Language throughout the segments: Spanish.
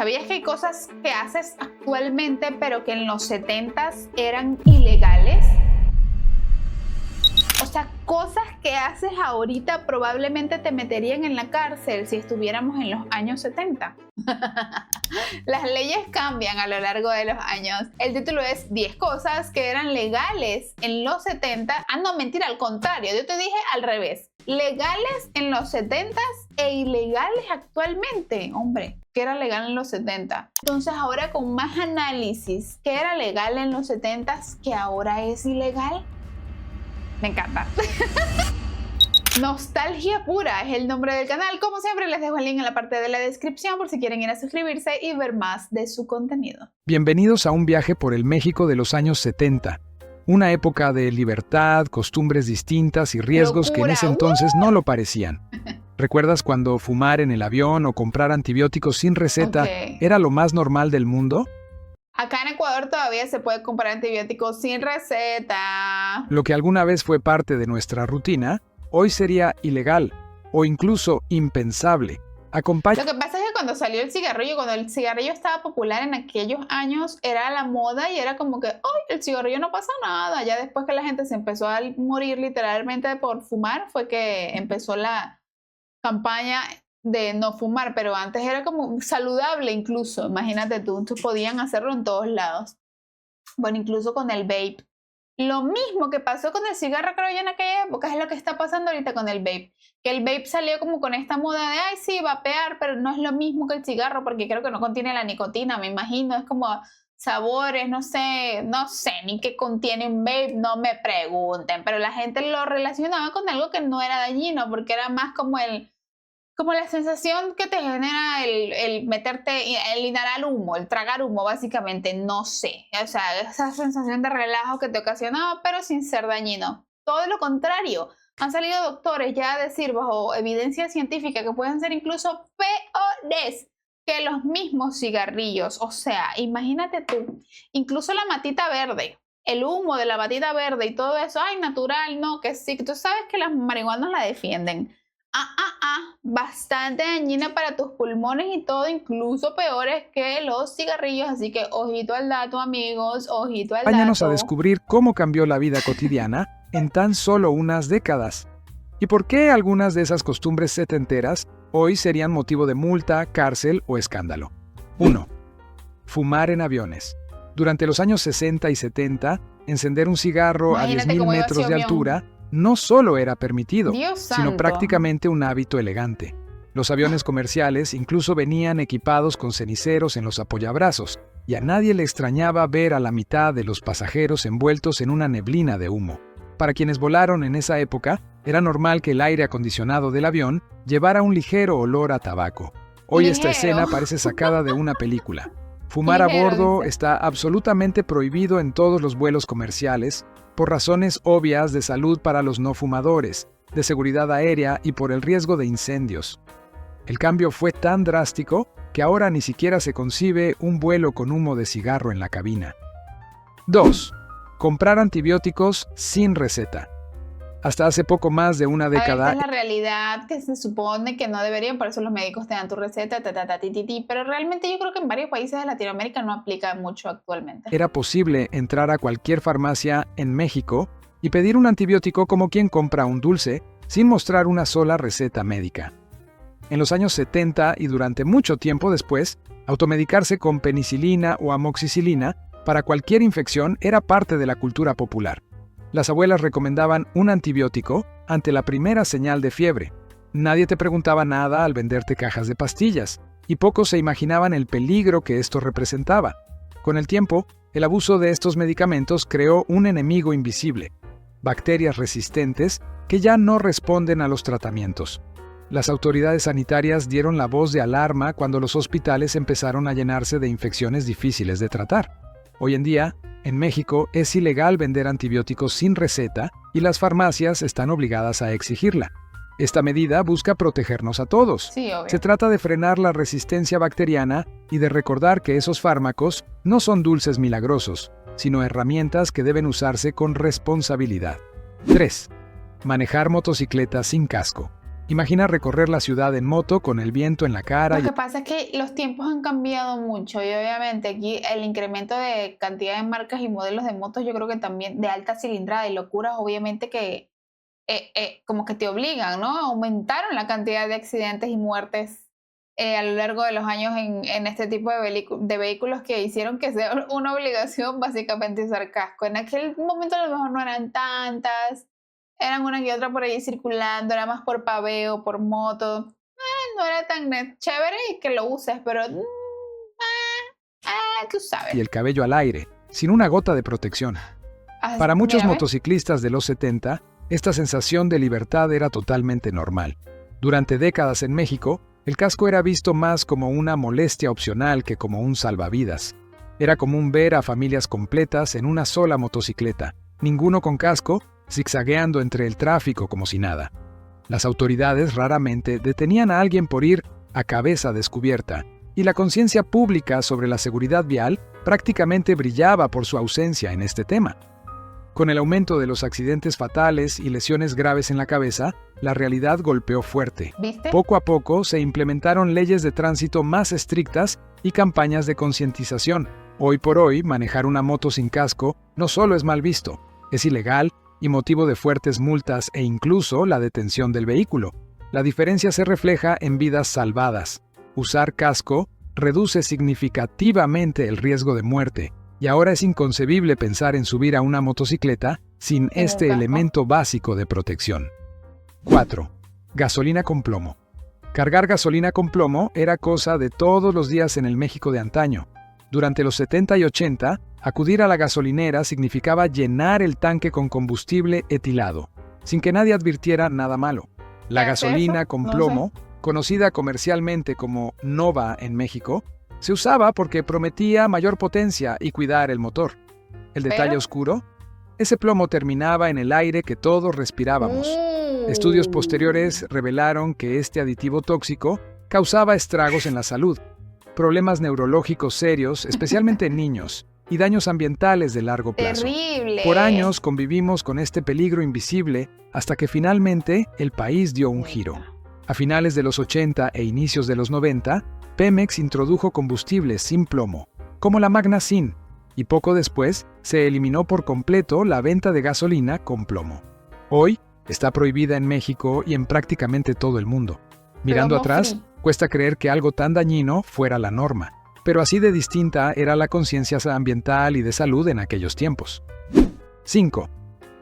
¿Sabías que hay cosas que haces actualmente pero que en los 70s eran ilegales? O sea, cosas que haces ahorita probablemente te meterían en la cárcel si estuviéramos en los años 70. Las leyes cambian a lo largo de los años. El título es 10 cosas que eran legales en los 70. Ah, no, mentira, al contrario. Yo te dije al revés. Legales en los 70s e ilegales actualmente. Hombre, ¿qué era legal en los 70? Entonces ahora con más análisis, ¿qué era legal en los 70s que ahora es ilegal? Me encanta. Nostalgia Pura es el nombre del canal. Como siempre, les dejo el link en la parte de la descripción por si quieren ir a suscribirse y ver más de su contenido. Bienvenidos a un viaje por el México de los años 70. Una época de libertad, costumbres distintas y riesgos que en ese entonces no lo parecían. ¿Recuerdas cuando fumar en el avión o comprar antibióticos sin receta era lo más normal del mundo? Acá en Ecuador todavía se puede comprar antibióticos sin receta. Lo que alguna vez fue parte de nuestra rutina, hoy sería ilegal o incluso impensable. Lo que pasa es que cuando salió el cigarrillo, cuando el cigarrillo estaba popular en aquellos años, era la moda y era como que, ¡ay, el cigarrillo no pasa nada! Ya después que la gente se empezó a morir literalmente por fumar, fue que empezó la campaña de no fumar, pero antes era como saludable incluso, imagínate tú podían hacerlo en todos lados. Bueno, incluso con el vape. Lo mismo que pasó con el cigarro, creo yo, en aquella época, es lo que está pasando ahorita con el vape. Que el vape salió como con esta moda de, ay, sí, vapear, pero no es lo mismo que el cigarro, porque creo que no contiene la nicotina, me imagino. Es como sabores, no sé ni qué contiene un vape, no me pregunten. Pero la gente lo relacionaba con algo que no era dañino, porque era más como la sensación que te genera el meterte, el inhalar humo, el tragar humo, básicamente, no sé. O sea, esa sensación de relajo que te ocasionaba, pero sin ser dañino. Todo lo contrario. Han salido doctores ya a decir, bajo evidencia científica, que pueden ser incluso peores que los mismos cigarrillos. O sea, imagínate tú, incluso la matita verde, el humo de la matita verde y todo eso, ay, natural, no, que sí. Tú sabes que las marihuanas la defienden. Bastante dañina para tus pulmones y todo, incluso peores que los cigarrillos, así que ojito al dato, amigos, ojito al dato. Acompáñanos a descubrir cómo cambió la vida cotidiana en tan solo unas décadas y por qué algunas de esas costumbres setenteras hoy serían motivo de multa, cárcel o escándalo. 1. Fumar en aviones. Durante los años 60 y 70, encender un cigarro a 10.000 metros de altura no solo era permitido, sino prácticamente un hábito elegante. Los aviones comerciales incluso venían equipados con ceniceros en los apoyabrazos, y a nadie le extrañaba ver a la mitad de los pasajeros envueltos en una neblina de humo. Para quienes volaron en esa época, era normal que el aire acondicionado del avión llevara un ligero olor a tabaco. Hoy esta escena parece sacada de una película. Fumar a bordo está absolutamente prohibido en todos los vuelos comerciales, por razones obvias de salud para los no fumadores, de seguridad aérea y por el riesgo de incendios. El cambio fue tan drástico que ahora ni siquiera se concibe un vuelo con humo de cigarro en la cabina. 2. Comprar antibióticos sin receta. Hasta hace poco más de una década... Esta es la realidad, que se supone que no deberían, por eso los médicos te dan tu receta, pero realmente yo creo que en varios países de Latinoamérica no aplica mucho actualmente. Era posible entrar a cualquier farmacia en México y pedir un antibiótico como quien compra un dulce, sin mostrar una sola receta médica. En los años 70 y durante mucho tiempo después, automedicarse con penicilina o amoxicilina para cualquier infección era parte de la cultura popular. Las abuelas recomendaban un antibiótico ante la primera señal de fiebre. Nadie te preguntaba nada al venderte cajas de pastillas, y pocos se imaginaban el peligro que esto representaba. Con el tiempo, el abuso de estos medicamentos creó un enemigo invisible: bacterias resistentes que ya no responden a los tratamientos. Las autoridades sanitarias dieron la voz de alarma cuando los hospitales empezaron a llenarse de infecciones difíciles de tratar. Hoy en día, en México es ilegal vender antibióticos sin receta y las farmacias están obligadas a exigirla. Esta medida busca protegernos a todos. Sí, obvio. Se trata de frenar la resistencia bacteriana y de recordar que esos fármacos no son dulces milagrosos, sino herramientas que deben usarse con responsabilidad. 3. Manejar motocicletas sin casco. Imagina recorrer la ciudad en moto con el viento en la cara. Lo que pasa es que los tiempos han cambiado mucho y obviamente aquí el incremento de cantidad de marcas y modelos de motos, yo creo que también de alta cilindrada y locuras, obviamente que como que te obligan, ¿no? Aumentaron la cantidad de accidentes y muertes a lo largo de los años en este tipo de vehículos que hicieron que sea una obligación básicamente usar casco. En aquel momento a lo mejor no eran tantas, eran una que otra por ahí circulando, era más por paveo, por moto. No era tan chévere y que lo uses, pero tú sabes. Y el cabello al aire, sin una gota de protección. Para muchos motociclistas de los 70, esta sensación de libertad era totalmente normal. Durante décadas en México, el casco era visto más como una molestia opcional que como un salvavidas. Era común ver a familias completas en una sola motocicleta, ninguno con casco, zigzagueando entre el tráfico como si nada. Las autoridades raramente detenían a alguien por ir a cabeza descubierta, y la conciencia pública sobre la seguridad vial prácticamente brillaba por su ausencia en este tema. Con el aumento de los accidentes fatales y lesiones graves en la cabeza, la realidad golpeó fuerte. ¿Viste? Poco a poco se implementaron leyes de tránsito más estrictas y campañas de concientización. Hoy por hoy, manejar una moto sin casco no solo es mal visto, es ilegal y motivo de fuertes multas e incluso la detención del vehículo. La diferencia se refleja en vidas salvadas. Usar casco reduce significativamente el riesgo de muerte, y ahora es inconcebible pensar en subir a una motocicleta sin este elemento básico de protección. 4. Gasolina con plomo. Cargar gasolina con plomo era cosa de todos los días en el México de antaño. Durante los 70 y 80, acudir a la gasolinera significaba llenar el tanque con combustible etilado, sin que nadie advirtiera nada malo. La gasolina con plomo, conocida comercialmente como Nova en México, se usaba porque prometía mayor potencia y cuidar el motor. El detalle oscuro, ese plomo terminaba en el aire que todos respirábamos. Estudios posteriores revelaron que este aditivo tóxico causaba estragos en la salud, problemas neurológicos serios, especialmente en niños, y daños ambientales de largo plazo. ¡Terrible! Por años convivimos con este peligro invisible hasta que finalmente el país dio un giro. A finales de los 80 e inicios de los 90, Pemex introdujo combustibles sin plomo, como la Magna Sin, y poco después se eliminó por completo la venta de gasolina con plomo. Hoy está prohibida en México y en prácticamente todo el mundo. Mirando atrás, cuesta creer que algo tan dañino fuera la norma, pero así de distinta era la conciencia ambiental y de salud en aquellos tiempos. 5.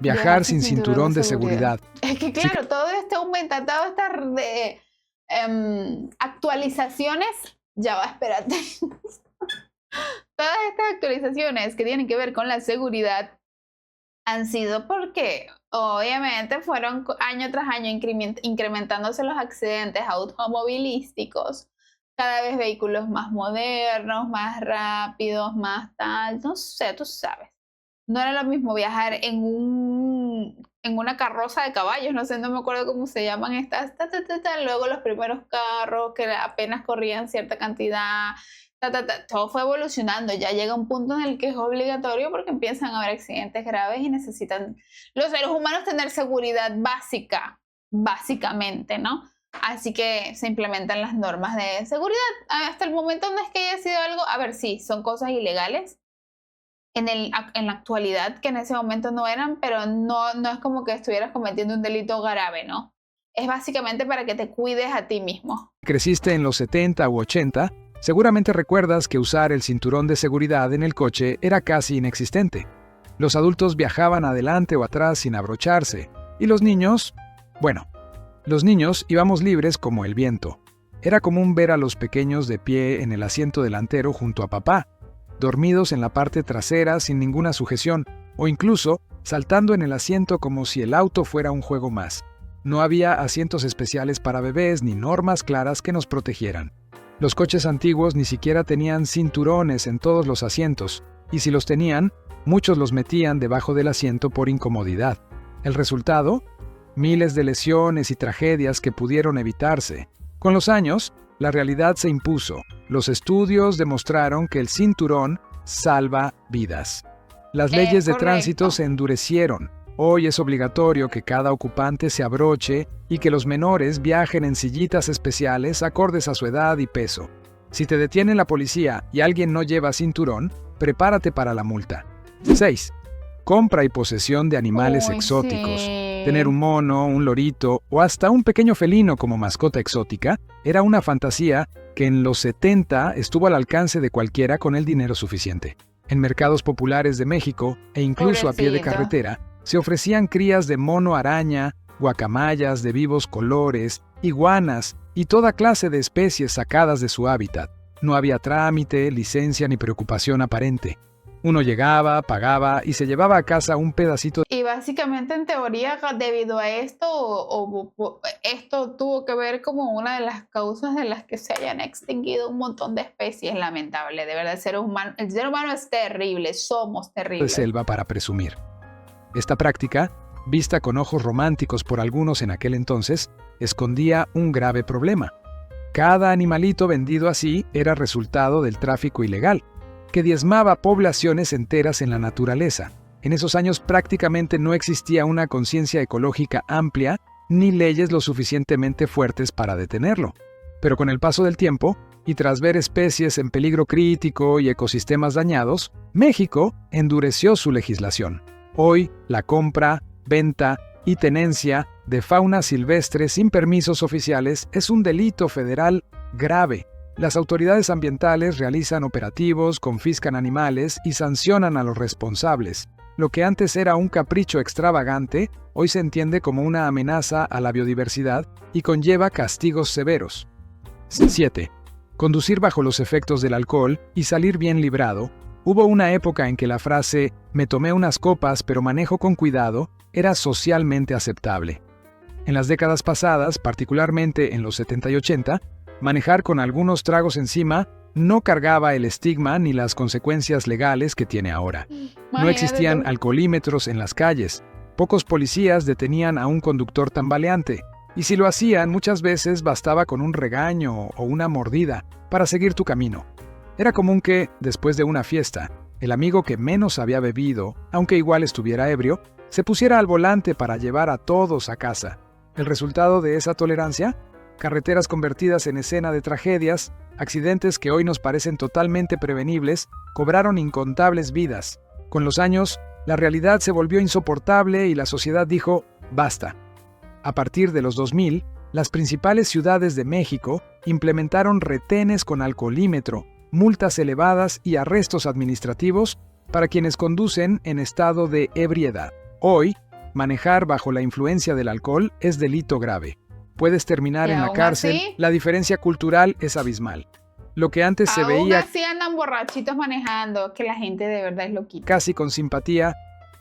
Viajar sin cinturón de seguridad. Es que claro, todo esto aumenta, todas estas actualizaciones, ya va, espérate. Todas estas actualizaciones que tienen que ver con la seguridad han sido porque obviamente fueron año tras año incrementándose los accidentes automovilísticos, cada vez vehículos más modernos, más rápidos, más tal, no sé, tú sabes. No era lo mismo viajar en una carroza de caballos, no sé, no me acuerdo cómo se llaman estas, luego los primeros carros que apenas corrían cierta cantidad, todo fue evolucionando, ya llega un punto en el que es obligatorio porque empiezan a haber accidentes graves y necesitan los seres humanos tener seguridad básica, básicamente, ¿no? Así que se implementan las normas de seguridad. Hasta el momento no es que haya sido algo, a ver, sí, son cosas ilegales en la actualidad que en ese momento no eran, pero no es como que estuvieras cometiendo un delito grave, ¿no? Es básicamente para que te cuides a ti mismo. Creciste en los 70 u 80, seguramente recuerdas que usar el cinturón de seguridad en el coche era casi inexistente. Los adultos viajaban adelante o atrás sin abrocharse, y los niños, bueno, los niños íbamos libres como el viento. Era común ver a los pequeños de pie en el asiento delantero junto a papá, dormidos en la parte trasera sin ninguna sujeción, o incluso saltando en el asiento como si el auto fuera un juego más. No había asientos especiales para bebés ni normas claras que nos protegieran. Los coches antiguos ni siquiera tenían cinturones en todos los asientos, y si los tenían, muchos los metían debajo del asiento por incomodidad. El resultado, miles de lesiones y tragedias que pudieron evitarse. Con los años, la realidad se impuso. Los estudios demostraron que el cinturón salva vidas. Las leyes de tránsito se endurecieron. Hoy es obligatorio que cada ocupante se abroche y que los menores viajen en sillitas especiales acordes a su edad y peso. Si te detiene la policía y alguien no lleva cinturón, prepárate para la multa. 6. Compra y posesión de animales Uy, exóticos. sí. Tener un mono, un lorito o hasta un pequeño felino como mascota exótica era una fantasía que en los 70 estuvo al alcance de cualquiera con el dinero suficiente. En mercados populares de México e incluso a pie de Pobrecito. carretera, se ofrecían crías de mono araña, guacamayas de vivos colores, iguanas y toda clase de especies sacadas de su hábitat. No había trámite, licencia ni preocupación aparente. Uno llegaba, pagaba y se llevaba a casa un pedacito. Y básicamente, en teoría, debido a esto, esto tuvo que ver como una de las causas de las que se hayan extinguido un montón de especies, lamentable. De verdad, el ser humano es terrible, somos De terribles. selva para presumir. Esta práctica, vista con ojos románticos por algunos en aquel entonces, escondía un grave problema. Cada animalito vendido así era resultado del tráfico ilegal, que diezmaba poblaciones enteras en la naturaleza. En esos años prácticamente no existía una conciencia ecológica amplia ni leyes lo suficientemente fuertes para detenerlo. Pero con el paso del tiempo, y tras ver especies en peligro crítico y ecosistemas dañados, México endureció su legislación. Hoy, la compra, venta y tenencia de fauna silvestre sin permisos oficiales es un delito federal grave. Las autoridades ambientales realizan operativos, confiscan animales y sancionan a los responsables. Lo que antes era un capricho extravagante, hoy se entiende como una amenaza a la biodiversidad y conlleva castigos severos. 7. Conducir bajo los efectos del alcohol y salir bien librado. Hubo una época en que la frase «me tomé unas copas pero manejo con cuidado» era socialmente aceptable. En las décadas pasadas, particularmente en los 70 y 80, manejar con algunos tragos encima no cargaba el estigma ni las consecuencias legales que tiene ahora. No Imagínate existían tú. alcoholímetros en las calles. Pocos policías detenían a un conductor tambaleante. Y si lo hacían, muchas veces bastaba con un regaño o una mordida para seguir tu camino. Era común que, después de una fiesta, el amigo que menos había bebido, aunque igual estuviera ebrio, se pusiera al volante para llevar a todos a casa. El resultado de esa tolerancia: carreteras convertidas en escena de tragedias, accidentes que hoy nos parecen totalmente prevenibles, cobraron incontables vidas. Con los años, la realidad se volvió insoportable y la sociedad dijo, basta. A partir de los 2000, las principales ciudades de México implementaron retenes con alcoholímetro, multas elevadas y arrestos administrativos para quienes conducen en estado de ebriedad. Hoy, manejar bajo la influencia del alcohol es delito grave. Puedes terminar Y en la aún cárcel, así, la diferencia cultural es abismal. Lo que antes se aún veía así andan borrachitos manejando, que la gente de verdad es loquita. casi con simpatía,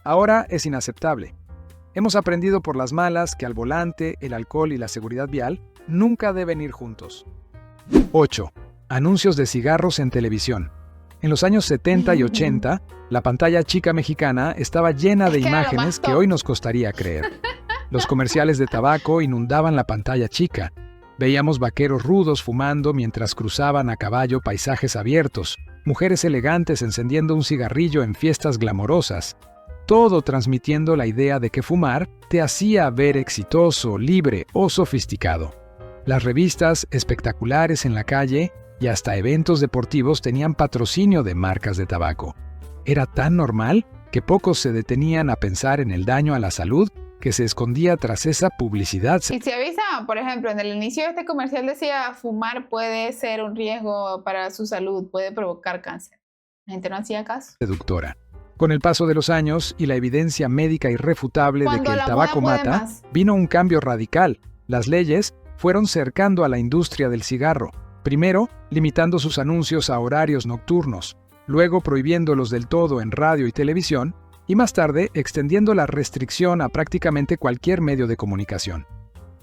ahora es inaceptable. Hemos aprendido por las malas que al volante, el alcohol y la seguridad vial nunca deben ir juntos. 8. Anuncios de cigarros en televisión. En los años 70 y 80, la pantalla chica mexicana estaba llena de Es que era lo imágenes más que top. hoy nos costaría creer. Los comerciales de tabaco inundaban la pantalla chica. Veíamos vaqueros rudos fumando mientras cruzaban a caballo paisajes abiertos, mujeres elegantes encendiendo un cigarrillo en fiestas glamorosas, todo transmitiendo la idea de que fumar te hacía ver exitoso, libre o sofisticado. Las revistas espectaculares en la calle y hasta eventos deportivos tenían patrocinio de marcas de tabaco. Era tan normal que pocos se detenían a pensar en el daño a la salud que se escondía tras esa publicidad Y se avisaban, por ejemplo, en el inicio de este comercial decía, fumar puede ser un riesgo para su salud, puede provocar cáncer. La gente no hacía caso. seductora. Con el paso de los años y la evidencia médica irrefutable de Cuando que el la tabaco moda puede mata, más. vino un cambio radical. Las leyes fueron cercando a la industria del cigarro. Primero, limitando sus anuncios a horarios nocturnos, luego prohibiéndolos del todo en radio y televisión, y más tarde extendiendo la restricción a prácticamente cualquier medio de comunicación.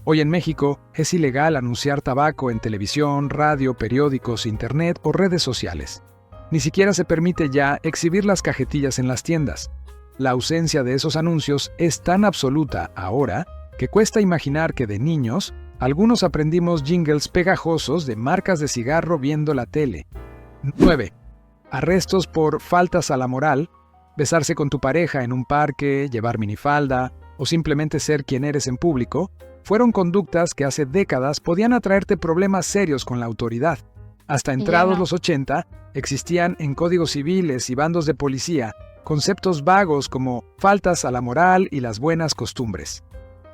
Hoy en México es ilegal anunciar tabaco en televisión, radio, periódicos, internet o redes sociales. Ni siquiera se permite ya exhibir las cajetillas en las tiendas. La ausencia de esos anuncios es tan absoluta ahora que cuesta imaginar que de niños algunos aprendimos jingles pegajosos de marcas de cigarro viendo la tele. 9. Arrestos por faltas a la moral. Besarse con tu pareja en un parque, llevar minifalda o simplemente ser quien eres en público, fueron conductas que hace décadas podían atraerte problemas serios con la autoridad. Hasta entrados no. los 80, existían en códigos civiles y bandos de policía conceptos vagos como faltas a la moral y las buenas costumbres.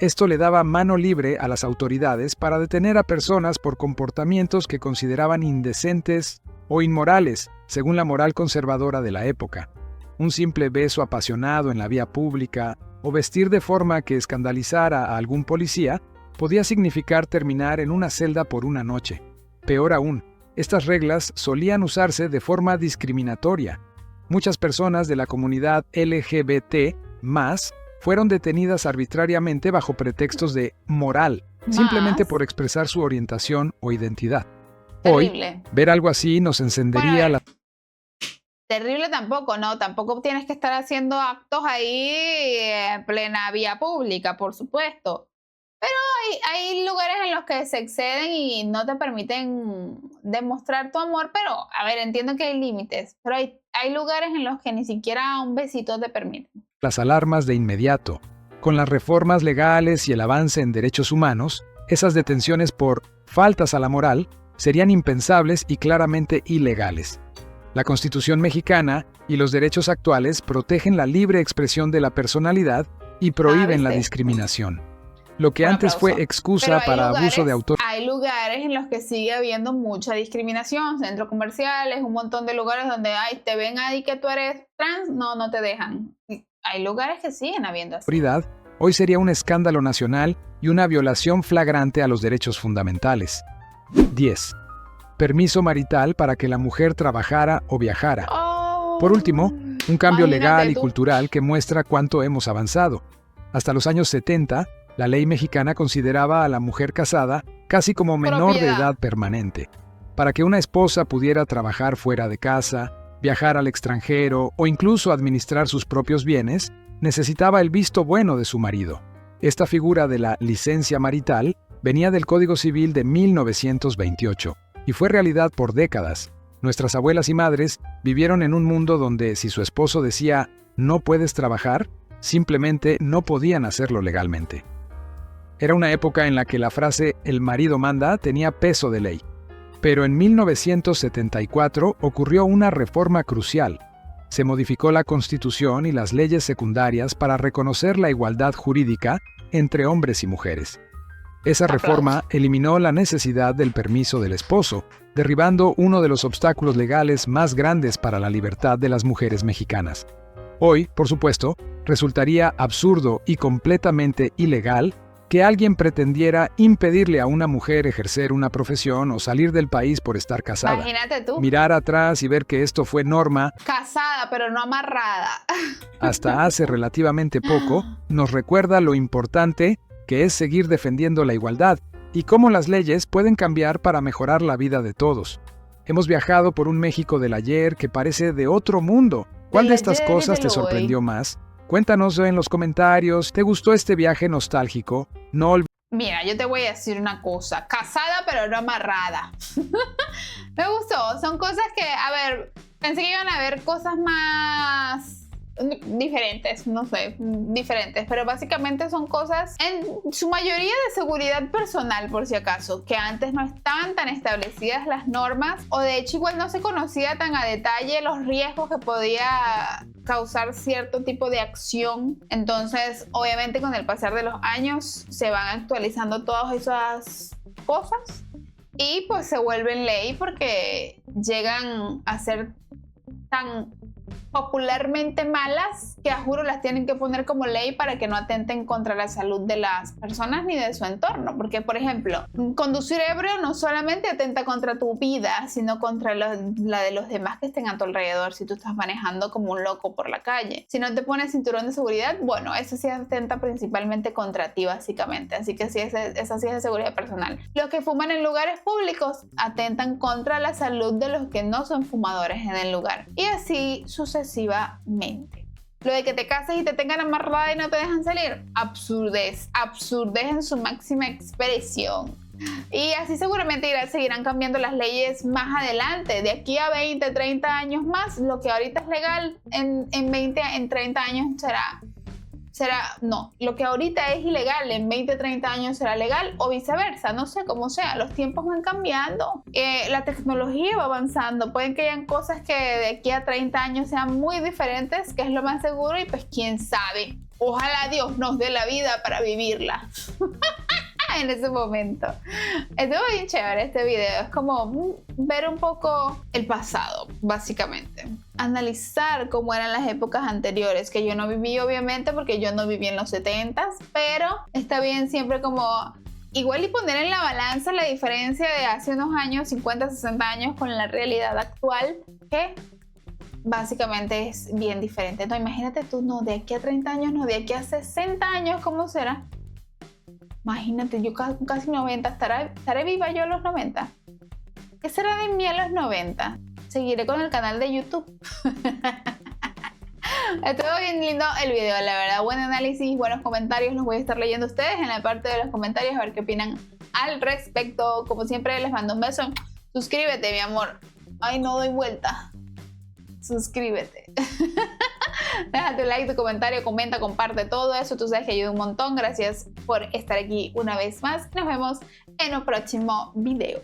Esto le daba mano libre a las autoridades para detener a personas por comportamientos que consideraban indecentes o inmorales, según la moral conservadora de la época. Un simple beso apasionado en la vía pública o vestir de forma que escandalizara a algún policía podía significar terminar en una celda por una noche. Peor aún, estas reglas solían usarse de forma discriminatoria. Muchas personas de la comunidad LGBT+ fueron detenidas arbitrariamente bajo pretextos de moral, simplemente por expresar su orientación o identidad. Terrible. Hoy, ver algo así nos encendería la... Terrible tampoco, ¿no? Tampoco tienes que estar haciendo actos ahí en plena vía pública, por supuesto. Pero hay lugares en los que se exceden y no te permiten demostrar tu amor, pero, a ver, entiendo que hay límites, pero hay lugares en los que ni siquiera un besito te permiten. Las alarmas de inmediato. Con las reformas legales y el avance en derechos humanos, esas detenciones por faltas a la moral serían impensables y claramente ilegales. La Constitución mexicana y los derechos actuales protegen la libre expresión de la personalidad y prohíben la discriminación. Lo que antes fue excusa para abuso de autor. Hay lugares en los que sigue habiendo mucha discriminación, centros comerciales, un montón de lugares donde te ven ahí que tú eres trans, no te dejan. Hay lugares que siguen habiendo así. Hoy sería un escándalo nacional y una violación flagrante a los derechos fundamentales. 10. Permiso marital para que la mujer trabajara o viajara. Por último, un cambio legal y cultural que muestra cuánto hemos avanzado. Hasta los años 70, la ley mexicana consideraba a la mujer casada casi como menor de edad permanente. Para que una esposa pudiera trabajar fuera de casa, viajar al extranjero o incluso administrar sus propios bienes, necesitaba el visto bueno de su marido. Esta figura de la licencia marital venía del Código Civil de 1928 y fue realidad por décadas. Nuestras abuelas y madres vivieron en un mundo donde si su esposo decía «no puedes trabajar», simplemente no podían hacerlo legalmente. Era una época en la que la frase «el marido manda» tenía peso de ley. Pero en 1974 ocurrió una reforma crucial. Se modificó la Constitución y las leyes secundarias para reconocer la igualdad jurídica entre hombres y mujeres. Esa reforma eliminó la necesidad del permiso del esposo, derribando uno de los obstáculos legales más grandes para la libertad de las mujeres mexicanas. Hoy, por supuesto, resultaría absurdo y completamente ilegal que alguien pretendiera impedirle a una mujer ejercer una profesión o salir del país por estar casada. Imagínate tú. Mirar atrás y ver que esto fue norma. Casada, pero no amarrada. Hasta hace relativamente poco, nos recuerda lo importante que es seguir defendiendo la igualdad y cómo las leyes pueden cambiar para mejorar la vida de todos. Hemos viajado por un México del ayer que parece de otro mundo. ¿Cuál de estas cosas te sorprendió más? Cuéntanos en los comentarios. ¿Te gustó este viaje nostálgico? No olvides. Mira, yo te voy a decir una cosa. Casada, pero no amarrada. Me gustó. Son cosas que, a ver, pensé que iban a haber cosas más diferentes, no sé, diferentes, pero básicamente son cosas en su mayoría de seguridad personal, por si acaso, que antes no estaban tan establecidas las normas o de hecho igual no se conocía tan a detalle los riesgos que podía causar cierto tipo de acción. Entonces, obviamente con el pasar de los años se van actualizando todas esas cosas y pues se vuelven ley porque llegan a ser tan popularmente malas que a juro las tienen que poner como ley para que no atenten contra la salud de las personas ni de su entorno, porque por ejemplo, conducir ebrio no solamente atenta contra tu vida, sino contra la de los demás que estén a tu alrededor si tú estás manejando como un loco por la calle. Si no te pones cinturón de seguridad, bueno, eso sí atenta principalmente contra ti básicamente, así que sí, esa sí es de seguridad personal. Los que fuman en lugares públicos atentan contra la salud de los que no son fumadores en el lugar y así sucesivamente. Lo de que te cases y te tengan amarrada y no te dejan salir, absurdez en su máxima expresión. Y así seguramente seguirán cambiando las leyes más adelante. De aquí a 20, 30 años más, lo que ahorita es legal en 30 años lo que ahorita es ilegal en 20, 30 años será legal o viceversa, no sé cómo sea, los tiempos van cambiando, la tecnología va avanzando, pueden que hayan cosas que de aquí a 30 años sean muy diferentes, que es lo más seguro y pues quién sabe, ojalá Dios nos dé la vida para vivirla. En ese momento. Estuvo bien chévere este video. Es como ver un poco el pasado, básicamente. Analizar cómo eran las épocas anteriores, que yo no viví obviamente porque yo no viví en los 70s, pero está bien siempre como igual y poner en la balanza la diferencia de hace unos años, 50, 60 años con la realidad actual, que básicamente es bien diferente. No, imagínate tú, no, de aquí a 30 años, no, de aquí a 60 años, ¿cómo será? Imagínate, yo casi 90, ¿estaré viva yo a los 90? ¿Qué será de mí a los 90? Seguiré con el canal de YouTube. Estuvo bien lindo el video, la verdad. Buen análisis, buenos comentarios. Los voy a estar leyendo a ustedes en la parte de los comentarios a ver qué opinan al respecto. Como siempre, les mando un beso. Suscríbete, mi amor. Ay, no doy vuelta. Suscríbete. Deja tu like, tu comentario, comenta, comparte todo eso. Tú sabes que ayuda un montón. Gracias por estar aquí una vez más. Nos vemos en un próximo video.